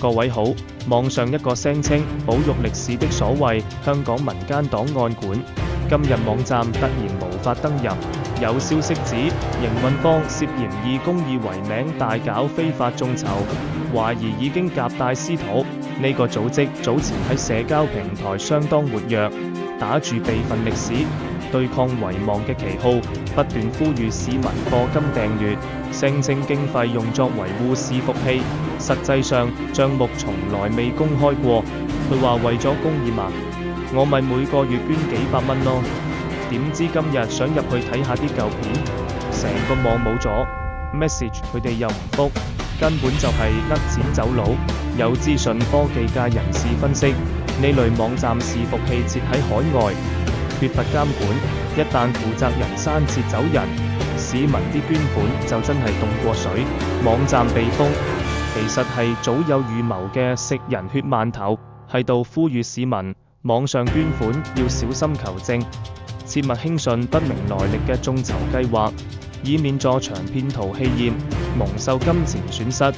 各位好，網上一個聲稱保育歷史的所謂香港民間檔案館，今日網站突然無法登入。有消息指營運方涉嫌以公義為名大搞非法眾籌，懷疑已經夾帶私討。呢個組織早前喺社交平台相當活躍，打住備份歷史、對抗遺忘嘅旗號，不斷呼籲市民課金訂閱，聲稱經費用作維護伺服器，實際上帳目從來未公開過。佢話為咗公義嘛，我咪每個月捐幾百蚊咯。點知今日想入去睇下啲舊片，成個網冇咗 message， 佢哋又唔覆，根本就係呃錢走佬。有資訊科技界人士分析，呢類網站伺服器設喺海外，缺乏監管，一旦負責人刪節走人，市民啲捐款就真係凍過水，網站被封。其實係早有預謀嘅食人血饅頭，喺度呼籲市民網上捐款要小心求證，切勿輕信不明來歷嘅眾籌計劃，以免助長騙徒氣焰，蒙受金錢損失。